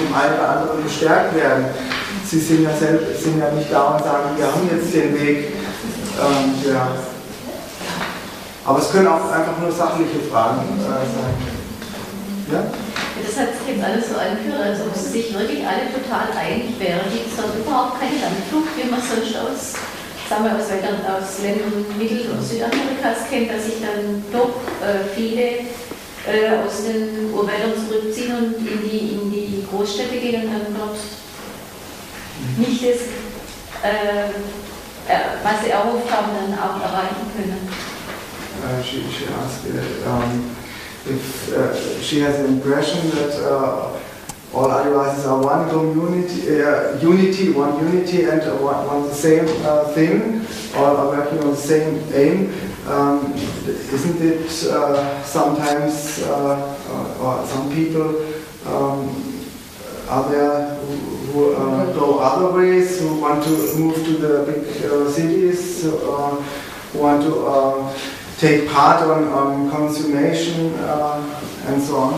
dem einen oder anderen bestärkt werden. Sie sind ja nicht da und sagen, wir haben jetzt den Weg. Ja. Aber es können auch einfach nur sachliche Fragen sein. Ja? Das hat sich jetzt alles so angeführt, als ob sie sich wirklich alle total einig wären. Die dort überhaupt keine Landflucht, wie man sonst aus Ländern Mittel- und Südamerikas kennt, dass sich dann doch viele aus den Urwäldern zurückziehen und in die Großstädte gehen und dann dort nicht das, was sie erhofft haben, dann auch erreichen können. She asked if she has an impression that all Adivasis are one community, one unity and one the same thing, all are working on the same aim. Isn't it sometimes, or some people are there who go other ways, who want to move to the big cities, who want to take part on consummation and so on?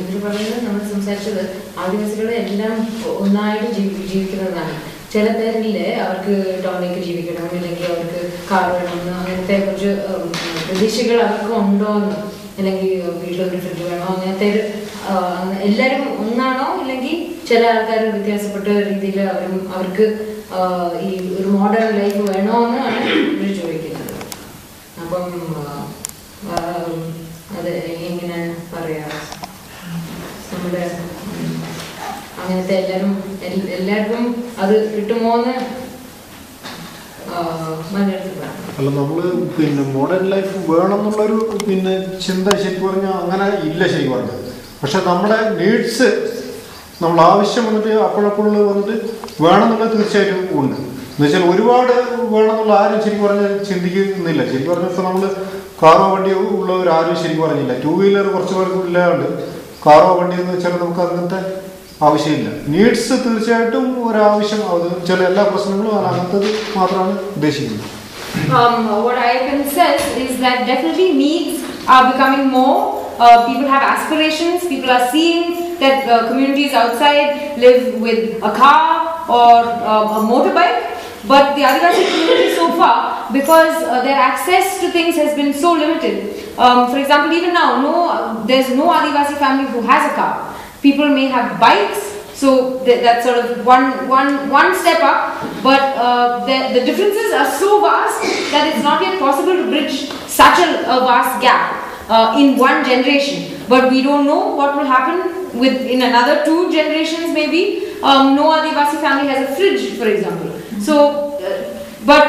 ഇവർ പറയുന്നത് നമ്മൾ സംസാരിച്ചത് ആദിവാസികളെ എല്ലാം ഒന്നായിട്ട് ജീവിക്കുന്നതാണ്. ചില പേരില് അവർക്ക് ടൗണിലേക്ക് ജീവിക്കണം, അല്ലെങ്കിൽ അവർക്ക് കാർ വേണമെന്ന്, അങ്ങനത്തെ കുറച്ച് പ്രതീക്ഷകൾ അവർക്ക് ഉണ്ടോന്ന്, അല്ലെങ്കിൽ വീട്ടിലൊരു ഫ്രിഡ്ജ് വേണോ, അങ്ങനത്തെ എല്ലാവരും ഒന്നാണോ, ഇല്ലെങ്കിൽ ചില ആൾക്കാർ വ്യത്യാസപ്പെട്ട രീതിയിൽ അവർക്ക് ഈ ഒരു മോഡേൺ ലൈഫ് വേണോ എന്നാണ് ഇവർ ചോദിക്കുന്നത്. അപ്പം അത് എങ്ങനെ പറയാ, നമ്മുടെ അങ്ങനത്തെ എല്ലാവർക്കും അത് കിട്ടുമോന്ന് അല്ല, നമ്മൾ പിന്നെ മോഡേൺ ലൈഫ് വേണം എന്നുള്ളൊരു ചിന്ത ശരിക്കും പറഞ്ഞാൽ അങ്ങനെ ഇല്ല ശരിക്കും പറഞ്ഞത്. പക്ഷെ നമ്മുടെ നീഡ്സ്, നമ്മൾ ആവശ്യം വന്നിട്ട് അപ്പോഴപ്പോഴും വന്നിട്ട് വേണമെന്നുള്ളത് തീർച്ചയായിട്ടും ഉണ്ട്. എന്നുവെച്ചാൽ ഒരുപാട് വേണമെന്നുള്ള ആരും ശരിക്കും പറഞ്ഞാൽ ചിന്തിക്കുന്നില്ല. ശരിക്കും പറഞ്ഞാൽ ഇപ്പോൾ നമ്മൾ കാറോ വണ്ടിയോ ഉള്ളവരാരും ശരിക്കും പറഞ്ഞില്ല. 2 വീലർ കുറച്ച് പേർക്ക് ഇല്ലാണ്ട് കാറോ വണ്ടിയോ എന്ന് വെച്ചാൽ നമുക്ക് അങ്ങനത്തെ ആവശ്യമില്ല. നീഡ്സ് തീർച്ചയായിട്ടും ഒരാവശ്യം, അത് ചില എല്ലാ പ്രശ്നങ്ങളും അങ്ങനത്തത് മാത്രമാണ് ഉദ്ദേശിക്കുന്നത്. What IFM says is that definitely needs are becoming more. People have aspirations. People are seeing that communities outside live with a car or a motorbike. But the Adivasi community so far, because their access to things has been so limited. For example, even now, there's no Adivasi family who has a car. People may have bikes, so that's sort of one step up. But the differences are so vast that it's not yet possible to bridge such a vast gap in one generation. But we don't know what will happen in another 2 generations. Maybe no Adivasi family has a fridge, for example. So, but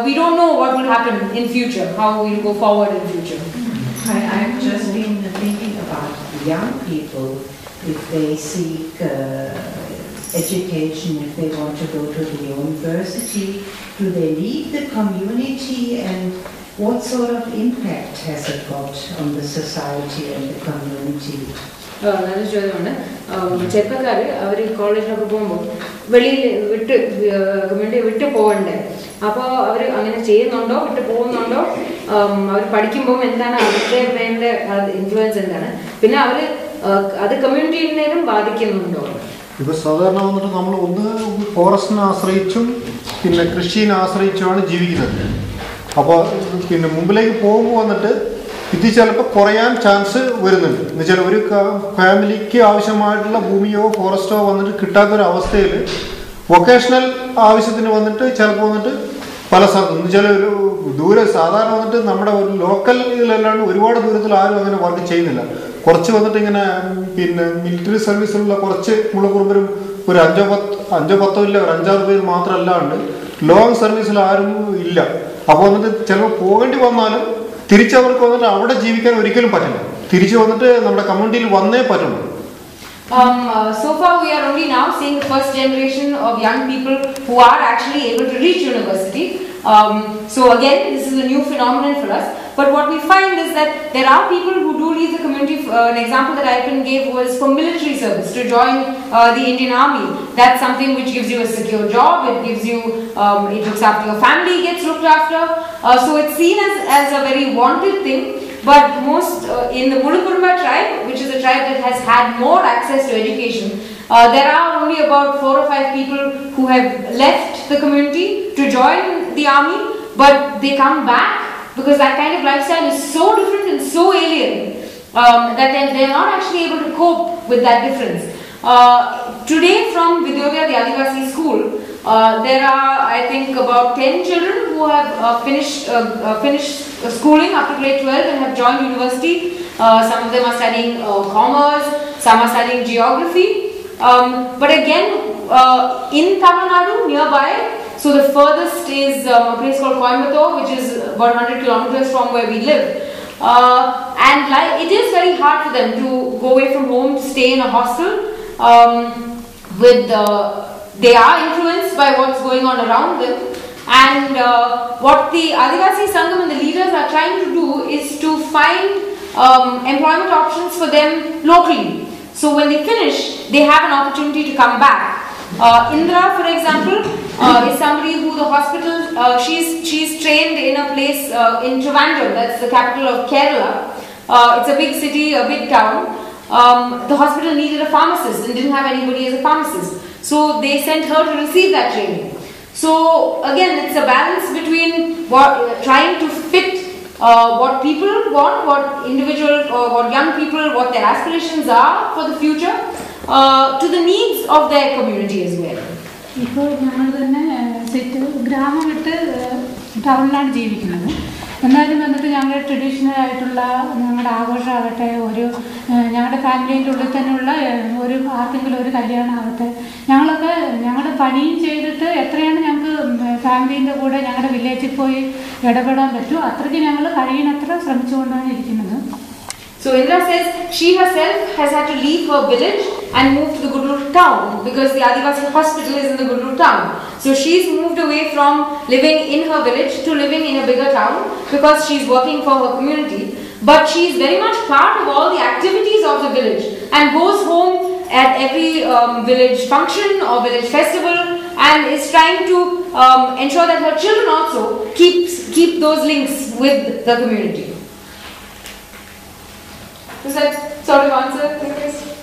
we don't know what will happen in future, how we'll go forward in future. I've just been thinking about young people, if they seek education, if they want to go to the university, do they leave the community, and what sort of impact has it got on the society and the community? നല്ല ചോദ്യമാണ്. ചെറുപ്പക്കാർ അവർ കോളേജിലൊക്കെ പോകുമ്പോൾ വെളിയിൽ community വിട്ട് പോകണ്ടേ, അപ്പോൾ അവർ അങ്ങനെ ചെയ്യുന്നുണ്ടോ, വിട്ട് പോകുന്നുണ്ടോ, അവർ പഠിക്കുമ്പോൾ എന്താണ് അവരുടെ മേലെ ഇൻഫ്ലുവൻസ് എന്താണ്, പിന്നെ അവർ അത് കമ്മ്യൂണിറ്റിയിലും ബാധിക്കുന്നുണ്ടോ? ഇപ്പൊ സാധാരണ വന്നിട്ട് നമ്മൾ ഒന്ന് ഫോറസ്റ്റിനെ ആശ്രയിച്ചും പിന്നെ കൃഷിയെ ആശ്രയിച്ചുമാണ് ജീവിക്കുന്നത്. അപ്പോൾ പിന്നെ മുമ്പിലേക്ക് പോകുമ്പോൾ വന്നിട്ട് ഇത് ചിലപ്പോൾ കുറയാൻ ചാൻസ് വരുന്നുണ്ട്. എന്നുവെച്ചാൽ ഒരു ഫാമിലിക്ക് ആവശ്യമായിട്ടുള്ള ഭൂമിയോ ഫോറസ്റ്റോ വന്നിട്ട് കിട്ടാത്തൊരവസ്ഥയിൽ വൊക്കേഷണൽ ആവശ്യത്തിന് വന്നിട്ട് ചിലപ്പോൾ വന്നിട്ട് പല സ്ഥലത്തും എന്നുവെച്ചാൽ ഒരു സാധാരണ വന്നിട്ട് നമ്മുടെ ഒരു ലോക്കൽ ഇതിലല്ലാണ്ട് ഒരുപാട് ദൂരത്തിൽ ആരും അങ്ങനെ വർക്ക് ചെയ്യുന്നില്ല. കുറച്ച് വന്നിട്ട് ഇങ്ങനെ പിന്നെ മിലിറ്ററി സർവീസിലുള്ള കുറച്ച് മുളകുറുമ്പരും ഒരു 5-10 ഇല്ല, ഒരു 5-6 പേര് മാത്രമല്ലാണ്ട് ലോങ് സർവീസിൽ ആരും ഇല്ല. അപ്പോൾ വന്നിട്ട് ചിലപ്പോൾ പോകേണ്ടി വന്നാലും തിരിച്ചവർക്ക് വന്നിട്ട് അവിടെ ജീവിക്കാൻ ഒരിക്കലും പറ്റില്ല. തിരിച്ചു വന്നിട്ട് നമ്മുടെ കമ്മ്യൂണിറ്റിയിൽ വന്നേ പറ്റുള്ളൂ. So far we are only now seeing the first generation of young people who are actually able to reach university. So again, this is a new phenomenon for us. But what we find is that there are people who do leave the community. An example that Ivan gave was for military service, to join the Indian Army. That's something which gives you a secure job. It gives you, it looks after your family, gets looked after. So it's seen as a very wanted thing. but most in the Mulukurumba tribe, which is a tribe that has had more access to education, there are only about 4 or 5 people who have left the community to join the army, but they come back because that kind of lifestyle is so different and so alien that they're not actually able to cope with that difference. Today from Vidyogya, the Adivasi school, there are, I think, about 10 children who have finished schooling up to grade 12 and have joined university. Some of them are studying commerce, some are studying geography. But again, in Tamil Nadu, nearby, so the furthest is a place called Coimbatore, which is about 100 kilometers from where we live. And it is very hard for them to go away from home, to stay in a hostel. They are influenced by what's going on around them. And what the Adivasi Sangam and the leaders are trying to do is to find employment options for them locally. So when they finish, they have an opportunity to come back. Indra, for example, is somebody who the hospital, she's trained in a place in Trivandrum, that's the capital of Kerala. It's a big city, a big town. The hospital needed a pharmacist and didn't have anybody as a pharmacist. So they sent her to receive that training. So again, it's a balance between trying to fit what people want, what individual or what young people, what their aspirations are for the future, to the needs of their community as well. ഇപ്പോൾ ഞങ്ങൾ തന്നെ ഗ്രാമം വിട്ട് ടൗണിലാണ് ജീവിക്കുന്നത്. എന്നാലും വന്നിട്ട് ഞങ്ങളുടെ traditional ആയിട്ടുള്ള ഞങ്ങളുടെ ആഘോഷമാകട്ടെ, ഞങ്ങളുടെ ഫാമിലിൻ്റെ ഉള്ളിൽ തന്നെയുള്ള ആർക്കെങ്കിലും ഒരു കല്യാണമാകട്ടെ, ഞങ്ങളൊക്കെ ഞങ്ങളുടെ പണിയും ചെയ്തിട്ട് എത്രയാണ് ഞങ്ങൾക്ക് ഫാമിലീൻ്റെ കൂടെ ഞങ്ങളുടെ വില്ലേജിൽ പോയി ഇടപെടാൻ പറ്റും, അത്രയ്ക്ക് ഞങ്ങൾ കഴിയുന്നത്ര ശ്രമിച്ചുകൊണ്ടാണ് ഇരിക്കുന്നത്. So Indra says she herself has had to leave her village and move to the Gudlur town because the Adivasi hospital is in the Gudlur town. So she's moved away from living in her village to living in a bigger town because she's working for her community. But she's very much part of all the activities of the village and goes home at every village function or village festival and is trying to ensure that her children also keep those links with the community. Does that sort of answer the question?